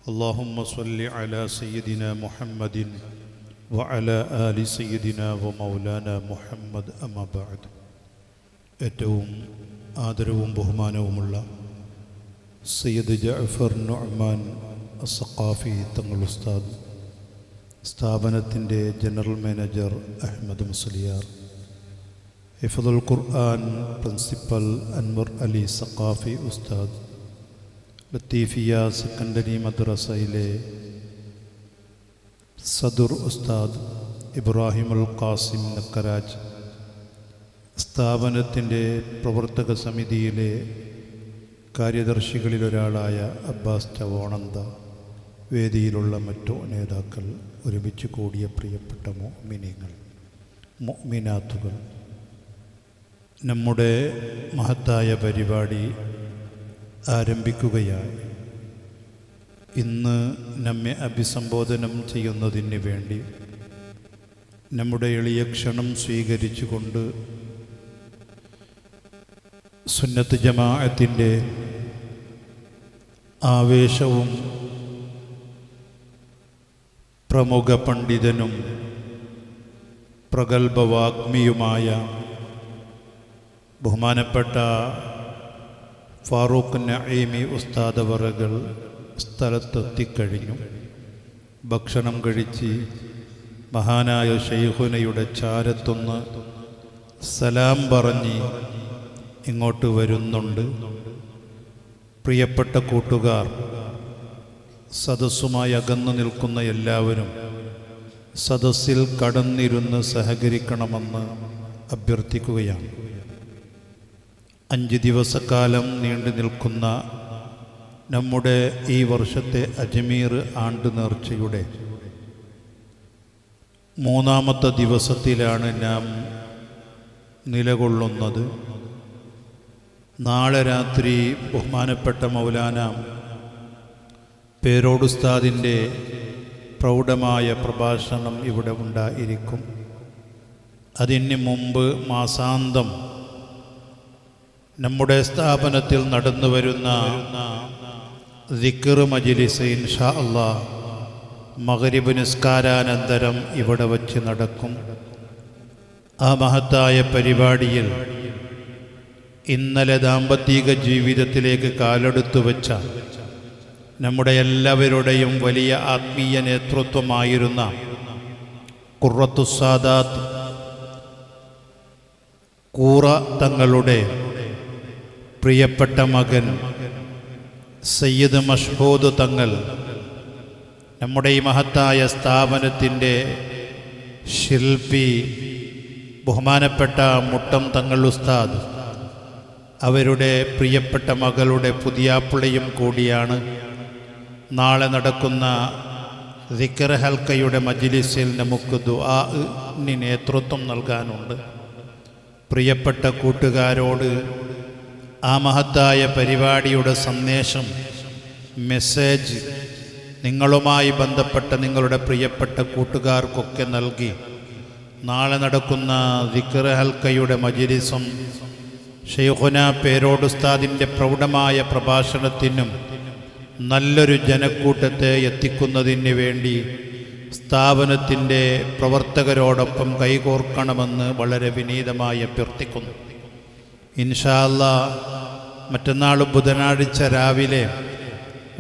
اللهم صل على سيدنا محمد وعلى آل سيدنا ومولانا محمد أما بعد. ഏറ്റവും ആദരവും ബഹുമാനവുമുള്ള സയ്യിദ് ജഅഫർ നുഅ്മാൻ അസ്സഖാഫി തങ്ങൾ ഉസ്താദ്, സ്ഥാപനത്തിൻ്റെ ജനറൽ മാനേജർ അഹമ്മദ് മുസ്ലിയാർ, ഹിഫ്ദുൽ ഖുർആൻ പ്രിൻസിപ്പൽ അൻവർ അലി സഖാഫി ഉസ്താദ്, ലത്തീഫിയ സെക്കൻഡറി മദ്രസയിലെ സദുർ ഉസ്താദ് ഇബ്രാഹിമുൽ ഖാസിം നക്കരാജ്, സ്ഥാപനത്തിൻ്റെ പ്രവർത്തക സമിതിയിലെ കാര്യദർശികളിലൊരാളായ അബ്ബാസ് ചവോണന്ത, വേദിയിലുള്ള മറ്റു നേതാക്കൾ, ഒരുമിച്ച് കൂടിയ പ്രിയപ്പെട്ട മുഅ്മിനീങ്ങൾ, മുഅ്മിനാത്തുകൾ, നമ്മുടെ മഹത്തായ പരിപാടി ആരംഭിക്കുകയാണ്. ഇന്ന് നമ്മെ അഭിസംബോധനം ചെയ്യുന്നതിന് വേണ്ടി നമ്മുടെ എളിയ ക്ഷണം സ്വീകരിച്ചുകൊണ്ട് സുന്നത്ത് ജമാഅത്തിൻ്റെ ആവേശവും പ്രമുഖ പണ്ഡിതനും പ്രഗത്ഭവാഗ്മിയുമായ ബഹുമാനപ്പെട്ട ഫാറൂഖ് നഈമി ഉസ്താദ് അവറുകൾ സ്ഥലത്തെത്തിക്കഴിഞ്ഞു. ഭക്ഷണം കഴിച്ച് മഹാനായ ശൈഖുനയുടെ ചാരത്തൊന്ന് സലാം പറഞ്ഞ് ഇങ്ങോട്ട് വരുന്നുണ്ട്. പ്രിയപ്പെട്ട കൂട്ടുകാർ, സദസ്സുമായി അകന്നു നിൽക്കുന്ന എല്ലാവരും സദസ്സിൽ കടന്നിരുന്ന് സഹകരിക്കണമെന്ന് അഭ്യർത്ഥിക്കുകയാണ്. 5 ദിവസക്കാലം നീണ്ടു നിൽക്കുന്ന നമ്മുടെ ഈ വർഷത്തെ അജ്മീർ ആണ്ട് നേർച്ചയുടെ 3-ാമത്തെ ദിവസത്തിലാണ് നാം നിലകൊള്ളുന്നത്. നാളെ രാത്രി ബഹുമാനപ്പെട്ട മൗലാന പേരോട് ഉസ്താദിൻ്റെ പ്രൗഢമായ പ്രഭാഷണം ഇവിടെ ഉണ്ടായിരിക്കും. അതിന് മുമ്പ് മാസാന്തം നമ്മുടെ സ്ഥാപനത്തിൽ നടന്നു വരുന്ന ദിക്ർ മജ്ലിസ് ഇൻഷാ അല്ലാഹ് മഗ്രിബ് നിസ്കാരാനന്തരം ഇവിടെ വച്ച് നടക്കും. ആ മഹത്തായ പരിപാടിയിൽ ഇന്നലെ ദാമ്പത്തിക ജീവിതത്തിലേക്ക് കാലെടുത്തു വെച്ച നമ്മുടെ എല്ലാവരുടെയും വലിയ ആത്മീയ നേതൃത്വമായിരുന്ന ഖുർറത്തുസ്സാദാത്ത് കൂറ തങ്ങളുടെ പ്രിയപ്പെട്ട മകൻ സയ്യിദ് മഷ്ഹൂദ് തങ്ങൾ, നമ്മുടെ ഈ മഹത്തായ സ്ഥാപനത്തിൻ്റെ ശില്പി ബഹുമാനപ്പെട്ട മുട്ടം തങ്ങൾ ഉസ്താദ്, അവരുടെ പ്രിയപ്പെട്ട മകളുടെ പുതിയാപ്പിളയും കൂടിയാണ്. നാളെ നടക്കുന്ന ദിക്ർ ഹൽക്കയുടെ മജ്ലിസിൽ നമുക്ക് ദുആഇന് നേതൃത്വം നൽകാനുണ്ട്. പ്രിയപ്പെട്ട കൂട്ടുകാരോട് ആ മഹത്തായ പരിപാടിയുടെ സന്ദേശം, മെസ്സേജ് നിങ്ങളുമായി ബന്ധപ്പെട്ട നിങ്ങളുടെ പ്രിയപ്പെട്ട കൂട്ടുകാർക്കൊക്കെ നൽകി നാളെ നടക്കുന്ന ദിക്ർ ഹൽക്കയുടെ മജ്ലിസും ശൈഖുന പേരോട് ഉസ്താദിൻ്റെ പ്രൗഢമായ പ്രഭാഷണത്തിനും നല്ലൊരു ജനക്കൂട്ടത്തെ എത്തിക്കുന്നതിന് വേണ്ടി സ്ഥാപനത്തിൻ്റെ പ്രവർത്തകരോടൊപ്പം കൈകോർക്കണമെന്ന് വളരെ വിനീതമായി അഭ്യർത്ഥിക്കുന്നു. ഇൻഷാ അല്ലാഹ് മറ്റന്നാൾ ബുധനാഴ്ച രാവിലെ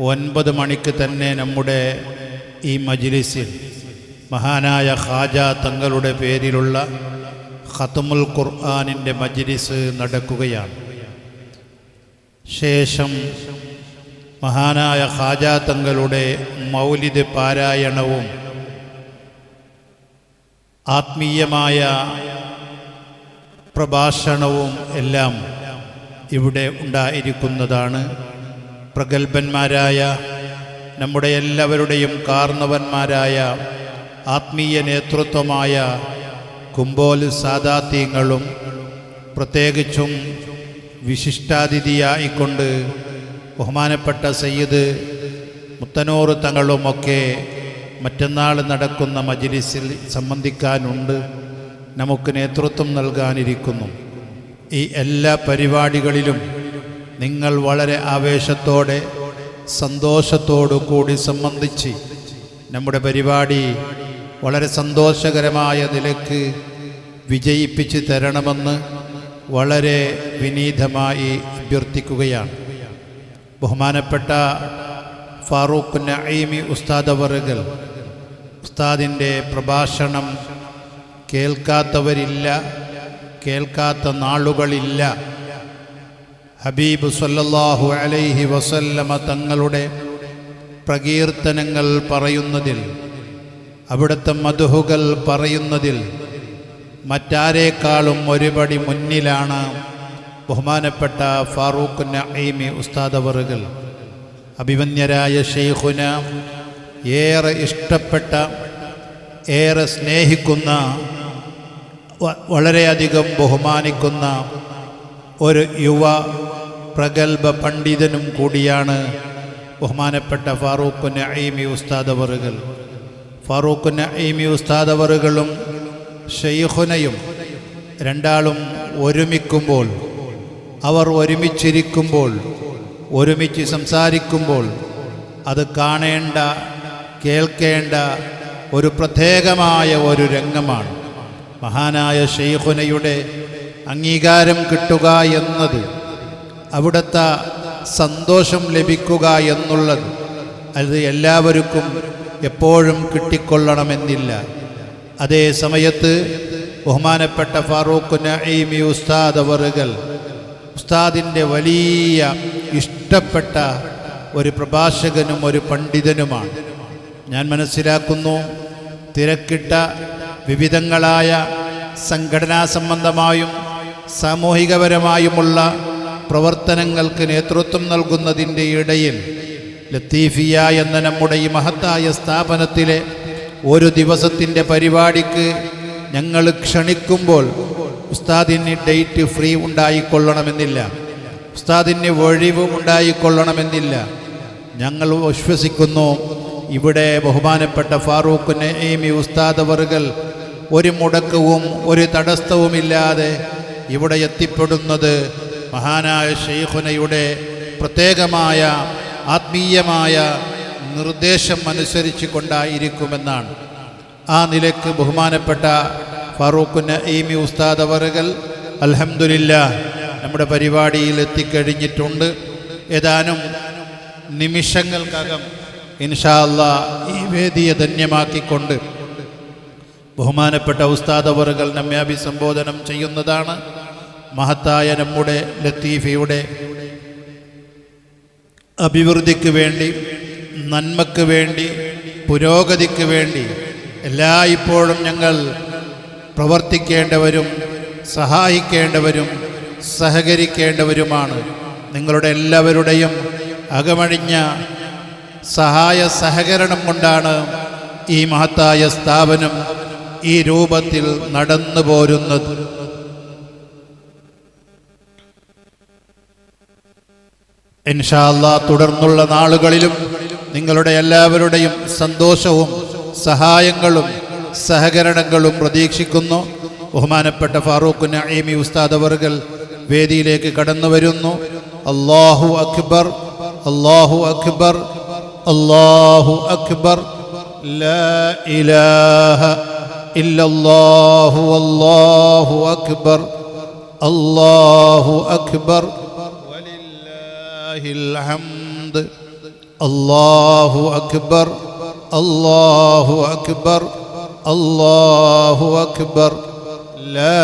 9 മണിക്ക് തന്നെ നമ്മുടെ ഈ മജ്ലിസിൽ മഹാനായ ഖാജ തങ്ങളുടെ പേരിലുള്ള ഖത്മുൽ ഖുർആനിൻ്റെ മജ്ലിസ് നടക്കുകയാണ്. ശേഷം മഹാനായ ഖാജ തങ്ങളുടെ മൗലിദ് പാരായണവും ആത്മീയമായ പ്രഭാഷണവും എല്ലാം ഇവിടെ ഉണ്ടായിരിക്കുന്നതാണ്. പ്രഗത്ഭന്മാരായ നമ്മുടെ എല്ലാവരുടെയും കാർന്നവന്മാരായ ആത്മീയ നേതൃത്വമായ കുമ്പോൽ സാദാത്യങ്ങളും പ്രത്യേകിച്ചും വിശിഷ്ടാതിഥിയായിക്കൊണ്ട് ബഹുമാനപ്പെട്ട സയ്യിദ് മുത്തനൂർ തങ്ങളുമൊക്കെ മറ്റന്നാൾ നടക്കുന്ന മജ്ലിസിൽ സംബന്ധിക്കാനുണ്ട്, നമുക്ക് നേതൃത്വം നൽകാനിരിക്കുന്നു. ഈ എല്ലാ പരിപാടികളിലും നിങ്ങൾ വളരെ ആവേശത്തോടെ സന്തോഷത്തോടു കൂടി സംബന്ധിച്ച് നമ്മുടെ പരിപാടി വളരെ സന്തോഷകരമായ നിലയ്ക്ക് വിജയിപ്പിച്ച് തരണമെന്ന് വളരെ വിനീതമായി അഭ്യർത്ഥിക്കുകയാണ്. ബഹുമാനപ്പെട്ട ഫാറൂഖ് നഈമി ഉസ്താദ് അവറുകൾ ഉസ്താദിൻ്റെ പ്രഭാഷണം കേൾക്കാത്തവരില്ല, കേൾക്കാത്ത നാളുകളില്ല. ഹബീബ് സല്ലല്ലാഹു അലൈഹി വസല്ലമ തങ്ങളുടെ പ്രകീർത്തനങ്ങൾ പറയുന്നതിൽ, അവിടുത്തെ മദ്ഹുകൾ പറയുന്നതിൽ മറ്റാരേക്കാളും ഒരുപടി മുന്നിലാണ് ബഹുമാനപ്പെട്ട ഫാറൂഖ് നഈമി ഉസ്താദ് അവറുകൾ. അഭിമന്യരായ ശൈഖുന ഏറെ ഇഷ്ടപ്പെട്ട, ഏറെ സ്നേഹിക്കുന്ന, വളരെയധികം ബഹുമാനിക്കുന്ന ഒരു യുവ പ്രഗത്ഭ പണ്ഡിതനും കൂടിയാണ് ബഹുമാനപ്പെട്ട ഫാറൂഖ് നഈമി ഉസ്താദ് അവറുകൾ. ഫാറൂഖ് നഈമി ഉസ്താദ് അവറുകളും ശൈഖുനയും രണ്ടാളും ഒരുമിക്കുമ്പോൾ, അവർ ഒരുമിച്ചിരിക്കുമ്പോൾ, ഒരുമിച്ച് സംസാരിക്കുമ്പോൾ അത് കാണേണ്ട, കേൾക്കേണ്ട ഒരു പ്രത്യേകമായ ഒരു രംഗമാണ്. മഹാനായ ശൈഖുനയുടെ അംഗീകാരം കിട്ടുക എന്നത്, അവിടുത്തെ സന്തോഷം ലഭിക്കുക എന്നുള്ളത്, അത് എല്ലാവർക്കും എപ്പോഴും കിട്ടിക്കൊള്ളണമെന്നില്ല. അതേ സമയത്ത് ബഹുമാനപ്പെട്ട ഫാറൂഖ് നഈമി ഉസ്താദ് അവറുകൾ ഉസ്താദിൻ്റെ വലിയ ഇഷ്ടപ്പെട്ട ഒരു പ്രഭാഷകനും ഒരു പണ്ഡിതനുമാണ്. ഞാൻ മനസ്സിലാക്കുന്നു, തിരക്കിട്ട വിവിധങ്ങളായ സംഘടനാ സംബന്ധമായും സാമൂഹികപരമായുമുള്ള പ്രവർത്തനങ്ങൾക്ക് നേതൃത്വം നൽകുന്നതിൻ്റെ ഇടയിൽ ലത്തീഫിയ എന്ന നമ്മുടെ ഈ മഹത്തായ സ്ഥാപനത്തിലെ ഒരു ദിവസത്തിൻ്റെ പരിപാടിക്ക് ഞങ്ങൾ ക്ഷണിക്കുമ്പോൾ ഉസ്താദിന് ഡേറ്റ് ഫ്രീ ഉണ്ടായിക്കൊള്ളണമെന്നില്ല, ഉസ്താദിന് ഒഴിവ് ഉണ്ടായിക്കൊള്ളണമെന്നില്ല. ഞങ്ങൾ വിശ്വസിക്കുന്നു, ഇവിടെ ബഹുമാനപ്പെട്ട ഫാറൂഖ് നഈമി ഉസ്താദ് അവറുകൾ ഒരു മുടക്കവും ഒരു തടസ്സവുമില്ലാതെ ഇവിടെ എത്തിപ്പെടുന്നത് മഹാനായ ശൈഖുനയുടെ പ്രത്യേകമായ ആത്മീയമായ നിർദ്ദേശം അനുസരിച്ച് കൊണ്ടായിരിക്കുമെന്നാണ്. ആ നിലയ്ക്ക് ബഹുമാനപ്പെട്ട ഫാറൂഖ് നഈമി ഉസ്താദ് അവറുകൾ അൽഹംദുലില്ലാഹ് നമ്മുടെ പരിപാടിയിൽ എത്തിക്കഴിഞ്ഞിട്ടുണ്ട്. ഏതാനും നിമിഷങ്ങൾക്കകം ഇൻഷാ അല്ലാഹ് ഈ വേദിയെ ധന്യമാക്കിക്കൊണ്ട് ബഹുമാനപ്പെട്ട ഉസ്താദ് അവറുകൾ നമ്മെ അഭിസംബോധനം ചെയ്യുന്നതാണ്. മഹത്തായ നമ്മുടെ ലത്തീഫയുടെ അഭിവൃദ്ധിക്ക് വേണ്ടി, നന്മക്ക് വേണ്ടി, പുരോഗതിക്ക് വേണ്ടി എല്ലായ്പ്പോഴും ഞങ്ങൾ പ്രവർത്തിക്കേണ്ടവരും സഹായിക്കേണ്ടവരും സഹകരിക്കേണ്ടവരുമാണ്. നിങ്ങളുടെ എല്ലാവരുടെയും അകമഴിഞ്ഞ സഹായ സഹകരണം കൊണ്ടാണ് ഈ മഹത്തായ സ്ഥാപനം ഈ രൂപത്തിൽ നടന്നു പോരുന്നത്. ഇൻഷാ അല്ലാഹ് തുടർന്നുള്ള നാളുകളിലും നിങ്ങളുടെ എല്ലാവരുടെയും സന്തോഷവും സഹായങ്ങളും സഹകരണങ്ങളും പ്രതീക്ഷിക്കുന്നു. ബഹുമാനപ്പെട്ട ഫാറൂഖ് നഈമി ഉസ്താദ് അവറുകൾ വേദിയിലേക്ക് കടന്നു വരുന്നു. അല്ലാഹു അക്ബർ, അല്ലാഹു അക്ബർ, അല്ലാഹു അക്ബർ, ലാ ഇലാഹ ഇല്ലല്ലാഹു അല്ലാഹു അക്ബർ, അല്ലാഹു അക്ബർ വലില്ലാഹിൽ ഹംദ്, അല്ലാഹു അക്ബർ, അല്ലാഹു അക്ബർ, അല്ലാഹു അക്ബർ, ലാ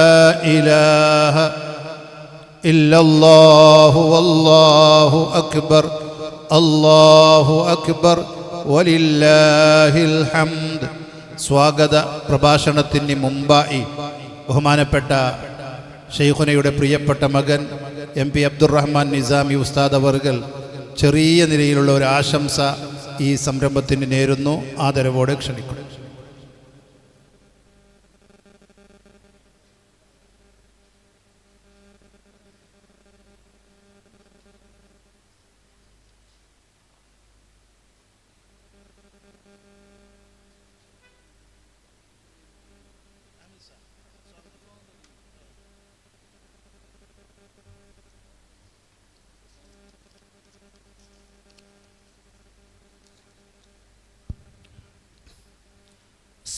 ഇലാഹ ഇല്ലല്ലാഹു അല്ലാഹു അക്ബർ, അല്ലാഹു അക്ബർ വലില്ലാഹിൽ ഹംദ്. സ്വാഗത പ്രഭാഷണത്തിന് മുമ്പായി ബഹുമാനപ്പെട്ട ശൈഖുനയുടെ പ്രിയപ്പെട്ട മകൻ MP അബ്ദുറഹ്മാൻ നിസാമി ഉസ്താദ് അവറുകൾ ചെറിയ നിലയിലുള്ള ഒരു ആശംസ ഈ സംരംഭത്തിന് നേരുന്നു. ആദരവോടെ ക്ഷണിക്കുന്നു.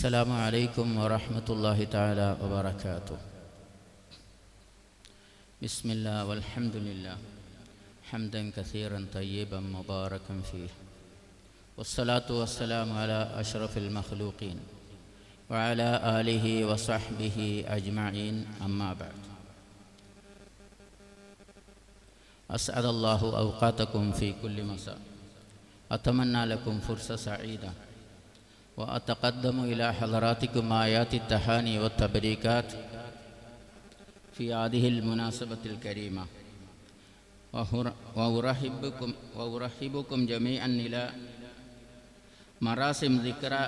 السلام عليكم ورحمة الله تعالى وبركاته. بسم الله والحمد لله حمدا كثيرا طيبا مباركا فيه، والصلاة والسلام على أشرف المخلوقين وعلى آله وصحبه أجمعين، أما بعد. أسعد الله أوقاتكم في كل مساء. أتمنى لكم فرصة سعيدة، وأتقدم إلى حضراتكم آيات التهاني والتبريكات في هذه المناسبة الكريمة، وأرحبكم جميعا إلى مراسم ذكرى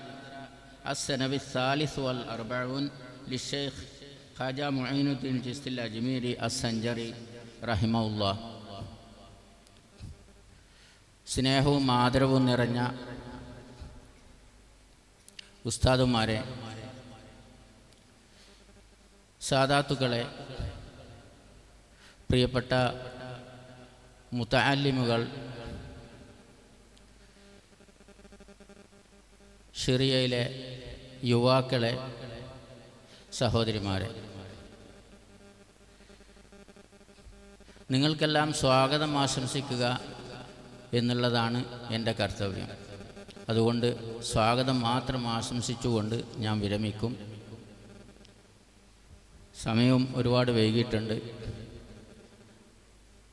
السنة الثالث والأربعون للشيخ خواجة معين الدين الچشتی الأجميري السنجري رحمه الله. സ്നേഹവും ആദരവും നിറഞ്ഞ ഉസ്താദുമാരെ, സാദാത്തുക്കളെ, പ്രിയപ്പെട്ട മുതഅല്ലിമുകൾ, ഷിറിയയിലെ യുവാക്കളെ, സഹോദരിമാരെ, നിങ്ങൾക്കെല്ലാം സ്വാഗതം ആശംസിക്കുക എന്നുള്ളതാണ് എൻ്റെ കർത്തവ്യം. അതുകൊണ്ട് സ്വാഗതം മാത്രം ആശംസിച്ചുകൊണ്ട് ഞാൻ വിരമിക്കും. സമയവും ഒരുപാട് വൈകിയിട്ടുണ്ട്.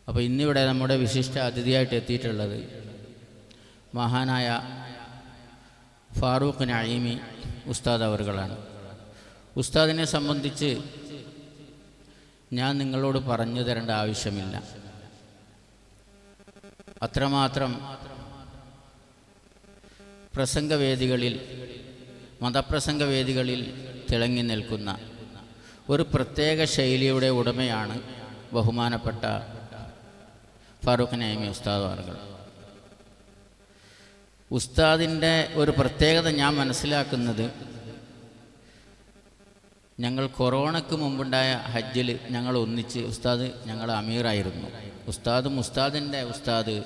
അപ്പോൾ ഇന്നിവിടെ നമ്മുടെ വിശിഷ്ട അതിഥിയായിട്ട് എത്തിയിട്ടുള്ളത് മഹാനായ ഫാറൂഖ് നഈമി ഉസ്താദ് അവറുകളാണ്. ഉസ്താദിനെ സംബന്ധിച്ച് ഞാൻ നിങ്ങളോട് പറഞ്ഞു തരേണ്ട ആവശ്യമില്ല. അത്രമാത്രം പ്രസംഗവേദികളിൽ, മതപ്രസംഗവേദികളിൽ തിളങ്ങി നിൽക്കുന്ന ഒരു പ്രത്യേക ശൈലിയുടെ ഉടമയാണ് ബഹുമാനപ്പെട്ട ഫാറൂഖ് നഈമി ഉസ്താദ് അവറുകൾ. ഉസ്താദിൻ്റെ ഒരു പ്രത്യേകത ഞാൻ മനസ്സിലാക്കുന്നത്, ഞങ്ങൾ കൊറോണയ്ക്ക് മുമ്പുണ്ടായ ഹജ്ജിൽ ഞങ്ങൾ ഒന്നിച്ച്, ഉസ്താദ് ഞങ്ങൾ അമീറായിരുന്നു. ഉസ്താദും ഉസ്താദിൻ്റെ ഉസ്താദ്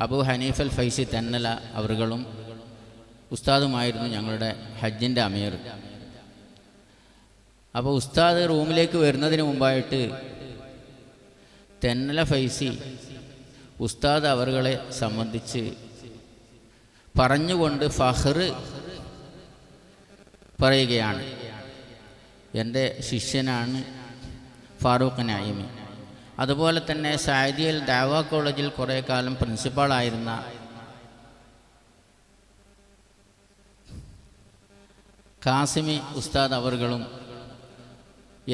അബൂ ഹനീഫൽ ഫൈസി തെന്നല അവറുകളും ഉസ്താദുമായിരുന്നു ഞങ്ങളുടെ ഹജ്ജിൻ്റെ അമീർ. അപ്പോൾ ഉസ്താദ് റൂമിലേക്ക് വരുന്നതിന് മുമ്പായിട്ട് തെന്നല ഫൈസി ഉസ്താദ് അവറുകളെ സംബന്ധിച്ച് പറഞ്ഞുകൊണ്ട് ഫഖ്ർ പറയുകയാണ്. എൻ്റെ ശിഷ്യനാണ് ഫാറൂഖ് നഈമി. അതുപോലെ തന്നെ സഅദിയൽ ദഅവ കോളേജിൽ കുറേ കാലം പ്രിൻസിപ്പാളായിരുന്ന കാസിമി ഉസ്താദ് അവറുകളും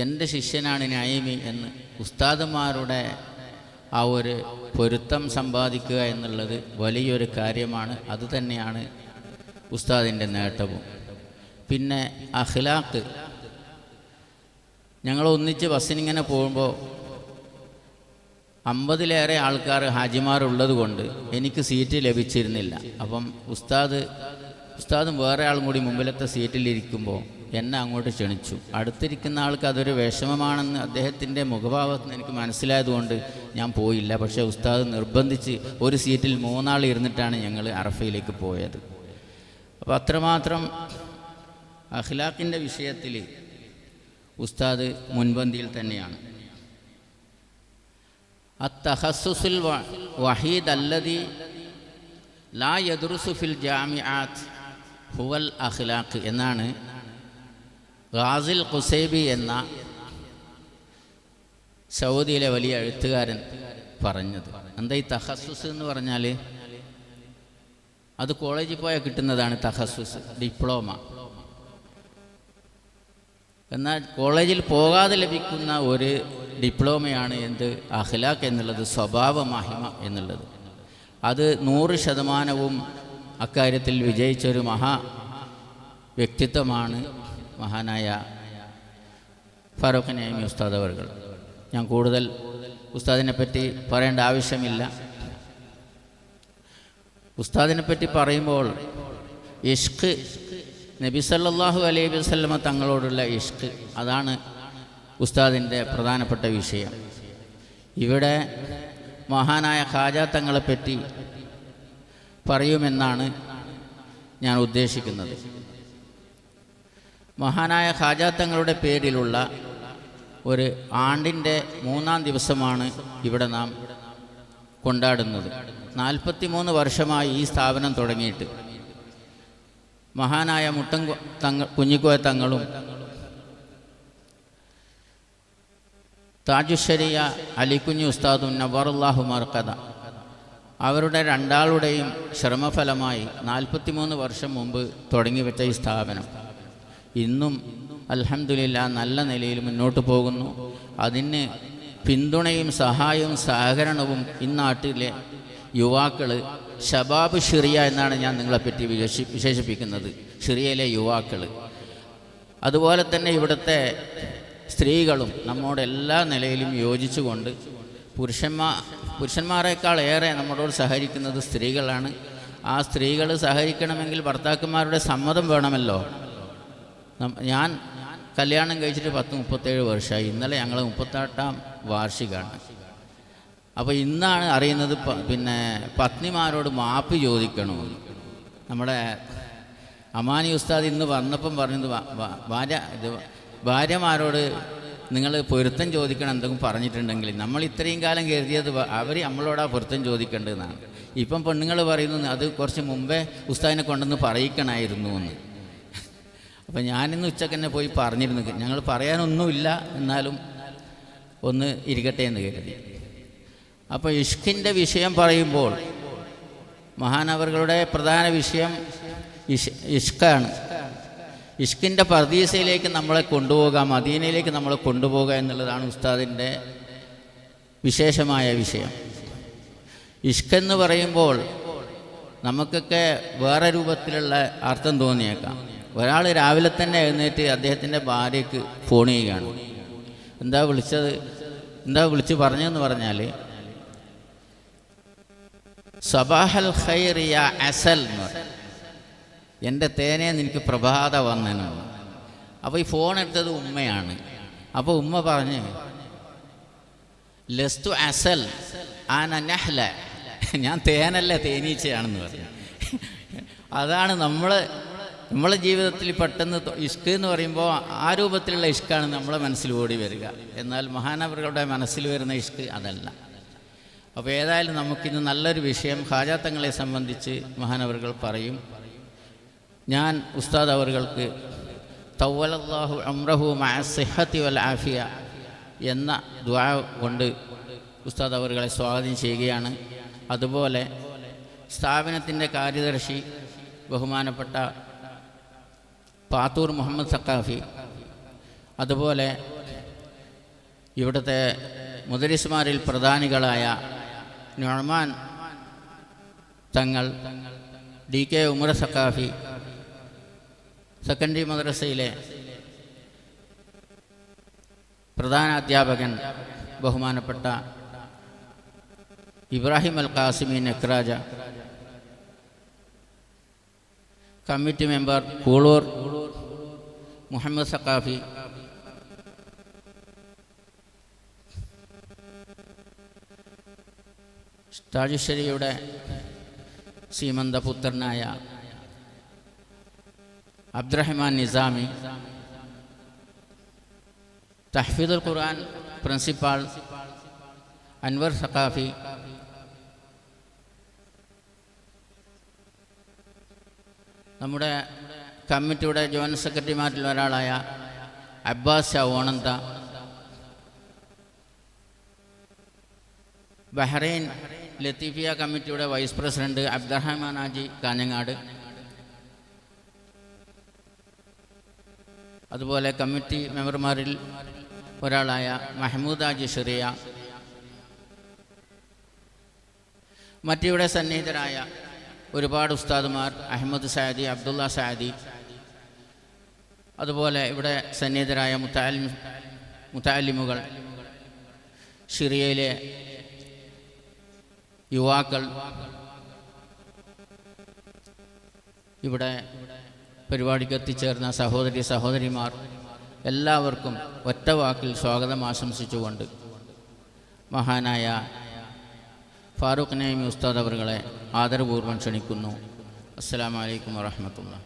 എൻ്റെ ശിഷ്യനാണ് നഈമി എന്ന് ഉസ്താദുമാരുടെ ആ ഒരു പൊരുത്തം സമ്പാദിക്കുക എന്നുള്ളത് വലിയൊരു കാര്യമാണ്. അതുതന്നെയാണ് ഉസ്താദിൻ്റെ നേട്ടവും. പിന്നെ അഖ്ലാഖ്, ഞങ്ങൾ ഒന്നിച്ച് ബസ്സിനിങ്ങനെ പോകുമ്പോൾ 50-ലേറെ ആൾക്കാർ ഹാജിമാരുള്ളത് കൊണ്ട് എനിക്ക് സീറ്റ് ലഭിച്ചിരുന്നില്ല. അപ്പം ഉസ്താദും വേറെ ആളും കൂടി മുമ്പിലത്തെ സീറ്റിലിരിക്കുമ്പോൾ എന്നെ അങ്ങോട്ട് ക്ഷണിച്ചു. അടുത്തിരിക്കുന്ന ആൾക്ക് അതൊരു വിഷമമാണെന്ന് അദ്ദേഹത്തിൻ്റെ മുഖഭാവത്തിൽ നിന്ന് എനിക്ക് മനസ്സിലായതുകൊണ്ട് ഞാൻ പോയില്ല. പക്ഷേ ഉസ്താദ് നിർബന്ധിച്ച് ഒരു സീറ്റിൽ 3 ആൾ ഇരുന്നിട്ടാണ് ഞങ്ങൾ അറഫയിലേക്ക് പോയത്. അപ്പോൾ അത്രമാത്രം അഖ്ലാഖിൻ്റെ വിഷയത്തിൽ ഉസ്താദ് മുൻപന്തിയിൽ തന്നെയാണ്. അത്തഖസ്സുസുൽ വഹീദ് അല്ലദി ലാ യദ്റുസു ഫിൽ ജാമിആത്ത് ഹുവൽ അഖ്ലാഖ് എന്നാണ് ഗാസിൽ ഖുസൈബി എന്ന സൗദിയിലെ വലിയ എഴുത്തുകാരൻ പറഞ്ഞത്. എന്താ ഈ തഖസ്സുസ് എന്ന് പറഞ്ഞാൽ? അത് കോളേജിൽ പോയാൽ കിട്ടുന്നതാണ് തഖസ്സുസ്, ഡിപ്ലോമ. എന്നാൽ കോളേജിൽ പോകാതെ ലഭിക്കുന്ന ഒരു ഡിപ്ലോമയാണ് എന്ത്? അഖ്ലാഖ് എന്നുള്ളത്, സ്വഭാവ മഹിമ എന്നുള്ളത്. അത് 100% അക്കാര്യത്തിൽ വിജയിച്ചൊരു വ്യക്തിത്വമാണ് മഹാനായ ഫാറൂഖ് നഈമി ഉസ്താദ് അവറുകൾ. ഞാൻ കൂടുതൽ ഉസ്താദിനെ പറ്റി പറയേണ്ട ആവശ്യമില്ല. ഉസ്താദിനെ പറ്റി പറയുമ്പോൾ ഇഷ്ഖ്, നബി സല്ലല്ലാഹു അലൈഹി വസല്ലമ തങ്ങളോടുള്ള ഇഷ്ഖ്, അതാണ് ഉസ്താദിൻ്റെ പ്രധാനപ്പെട്ട വിഷയം. ഇവിടെ മഹാനായ ഖാജാ തങ്ങളെപ്പറ്റി പറയുമെന്നാണ് ഞാൻ ഉദ്ദേശിക്കുന്നത്. മഹാനായ ഖാജ തങ്ങളുടെ പേരിലുള്ള ഒരു ആണ്ടിൻ്റെ 3-ാം ദിവസമാണ് ഇവിടെ നാം കൊണ്ടാടുന്നത്. 43 വർഷമായി ഈ സ്ഥാപനം തുടങ്ങിയിട്ട്. മഹാനായ മുട്ടൻ കുഞ്ഞിക്കോയ തങ്ങളും താജുശ്ശരിയ അലിക്കുഞ്ഞി ഉസ്താദും നവറുല്ലാഹു മർക്കദ അവരുടെ രണ്ടാളുടെയും ശ്രമഫലമായി 43 വർഷം മുമ്പ് തുടങ്ങിവെച്ച ഈ സ്ഥാപനം ഇന്നും അൽഹംദുലില്ലാ നല്ല നിലയിൽ മുന്നോട്ട് പോകുന്നു. അതിന് പിന്തുണയും സഹായവും സഹകരണവും ഇന്നാട്ടിലെ യുവാക്കൾ, ഷബാബ് ഷിറിയ എന്നാണ് ഞാൻ നിങ്ങളെപ്പറ്റി വിശേഷിപ്പിക്കുന്നത്, ഷിറിയയിലെ യുവാക്കൾ. അതുപോലെ തന്നെ ഇവിടുത്തെ സ്ത്രീകളും നമ്മോട് എല്ലാ നിലയിലും യോജിച്ചുകൊണ്ട് പുരുഷന്മാരെക്കാൾ ഏറെ നമ്മളോട് സഹകരിക്കുന്നത് സ്ത്രീകളാണ്. ആ സ്ത്രീകൾ സഹകരിക്കണമെങ്കിൽ ഭർത്താക്കന്മാരുടെ സമ്മതം വേണമല്ലോ. ഞാൻ കല്യാണം കഴിച്ചിട്ട് 37 വർഷമായി. ഇന്നലെ ഞങ്ങൾ 38-ാം വാർഷികമാണ്. അപ്പോൾ ഇന്നാണ് അറിയുന്നത് പിന്നെ പത്നിമാരോട് മാപ്പ് ചോദിക്കണമെന്ന്. നമ്മുടെ അമാനി ഉസ്താദ് ഇന്ന് വന്നപ്പം പറഞ്ഞത് ഭാര്യമാരോട് നിങ്ങൾ പൊരുത്തം ചോദിക്കണം എന്തെങ്കിലും പറഞ്ഞിട്ടുണ്ടെങ്കിൽ നമ്മൾ ഇത്രയും കാലം കരുതിയത് അവർ നമ്മളോടാ പൊരുത്തം ചോദിക്കേണ്ടതെന്നാണ്. ഇപ്പം പെണ്ണുങ്ങൾ പറയുന്നത് അത് കുറച്ച് മുമ്പേ ഉസ്താദിനെ കൊണ്ടുവന്ന് പറയിക്കണമായിരുന്നു എന്ന്. അപ്പം ഞാനിന്ന് ഉച്ചക്ക് തന്നെ പോയി പറഞ്ഞിരുന്നു, ഞങ്ങൾ പറയാനൊന്നുമില്ല എന്നാലും ഒന്ന് ഇരിക്കട്ടെ എന്ന് കരുതി. അപ്പോൾ ഇഷ്കിൻ്റെ വിഷയം പറയുമ്പോൾ മഹാനവറുകളുടെ പ്രധാന വിഷയം ഇഷ്കാണ്. ഇഷ്കിൻ്റെ പർദീസയിലേക്ക് നമ്മളെ കൊണ്ടുപോകുക, മദീനയിലേക്ക് നമ്മളെ കൊണ്ടുപോകുക എന്നുള്ളതാണ് ഉസ്താദിൻ്റെ വിശേഷമായ വിഷയം. ഇഷ്കെന്ന് പറയുമ്പോൾ നമുക്കൊക്കെ വേറെ രൂപത്തിലുള്ള അർത്ഥം തോന്നിയേക്കാം. ഒരാൾ രാവിലെ തന്നെ എഴുന്നേറ്റ് അദ്ദേഹത്തിൻ്റെ ഭാര്യയ്ക്ക് ഫോൺ ചെയ്യുകയാണ്. എന്താ വിളിച്ച് പറഞ്ഞതെന്ന് പറഞ്ഞാൽ, സബാഹൽ ഖൈർ യാ അസൽ എന്ന് പറയും, എൻ്റെ തേനെ നിനക്ക് പ്രഭാത വന്ദനം. അപ്പോൾ ഈ ഫോൺ എടുത്തത് ഉമ്മയാണ്. അപ്പോൾ ഉമ്മ പറഞ്ഞ്, ലസ്തു അസൽ ആന നഹ്ല, ഞാൻ തേനല്ല തേനീച്ചയാണെന്ന് പറഞ്ഞു. അതാണ് നമ്മളെ ജീവിതത്തിൽ പെട്ടെന്ന് ഇഷ്ക് എന്ന് പറയുമ്പോൾ ആ രൂപത്തിലുള്ള ഇഷ്കാണ് നമ്മളെ മനസ്സിൽ ഓടി വരിക. എന്നാൽ മഹാനവറുകളുടെ മനസ്സിൽ വരുന്ന ഇഷ്ക് അതല്ല. അപ്പോൾ ഏതായാലും നമുക്കിന്ന് നല്ലൊരു വിഷയം ഖാജ തങ്ങളെ സംബന്ധിച്ച് മഹാനവറുകൾ പറയും. ഞാൻ ഉസ്താദ് അവറുകൾക്ക് തവ്വലല്ലാഹു അംറഹു മഅ സിഹ്ഹത്തി വൽ ആഫിയ എന്ന ദുആ കൊണ്ട് ഉസ്താദ് അവറുകളെ സ്വാഗതം ചെയ്യുകയാണ്. അതുപോലെ സ്ഥാപനത്തിൻ്റെ കാര്യദർശി ബഹുമാനപ്പെട്ട പാത്തൂർ മുഹമ്മദ് സഖാഫി, അതുപോലെ ഇവിടുത്തെ മുദരിസ്മാരിൽ പ്രധാനികളായ നുഅ്മാൻ തങ്ങൾ, DK ഉമർ സഖാഫി, സെക്കൻഡറി മദ്രസയിലെ പ്രധാന അധ്യാപകൻ ബഹുമാനപ്പെട്ട ഇബ്രാഹിം അൽ ഖാസിമി നക്രാജ, കമ്മിറ്റി മെമ്പർ കൂളൂർ മുഹമ്മദ് സഖാഫി, താജുശ്ശേരിയുടെ സീമന്തപുത്രനായ അബ്ദുറഹ്മാൻ നിസാമി, തഹ്ഫീദുൽ ഖുർആൻ പ്രിൻസിപ്പാൾ അൻവർ സഖാഫി, നമ്മുടെ കമ്മിറ്റിയുടെ ജോയിൻറ്റ് സെക്രട്ടറിമാരിൽ ഒരാളായ അബ്ബാസ് ഷാ ഓണന്ത, ബഹ്റൈൻ ലത്തീഫിയ കമ്മിറ്റിയുടെ വൈസ് പ്രസിഡന്റ് അബ്ദുറഹ്മാൻ ഹാജി കാഞ്ഞങ്ങാട്, അതുപോലെ കമ്മിറ്റി മെമ്പർമാരിൽ ഒരാളായ മഹ്മൂദ് ഹാജി ഷിറിയ, മറ്റിവിടെ സന്നിഹിതരായ ഒരുപാട് ഉസ്താദുമാർ, അഹമ്മദ് സാദി, അബ്ദുള്ള സാദി, അതുപോലെ ഇവിടെ സന്നിഹിതരായ മുതഅല്ലിമുകൾ, ഷിറിയയിലെ യുവാക്കൾ, ഇവിടെ പരിപാടിക്ക് എത്തിച്ചേർന്ന സഹോദരിമാർ, എല്ലാവർക്കും ഒറ്റ വാക്കിൽ സ്വാഗതം ആശംസിച്ചുകൊണ്ട് മഹാനായ ഫാറൂഖ് നഈമി ഉസ്താദ് അവറുകളെ ആദരപൂർവ്വം ക്ഷണിക്കുന്നു. അസ്സലാമു അലൈക്കും വറഹ്മത്തുള്ളാഹി.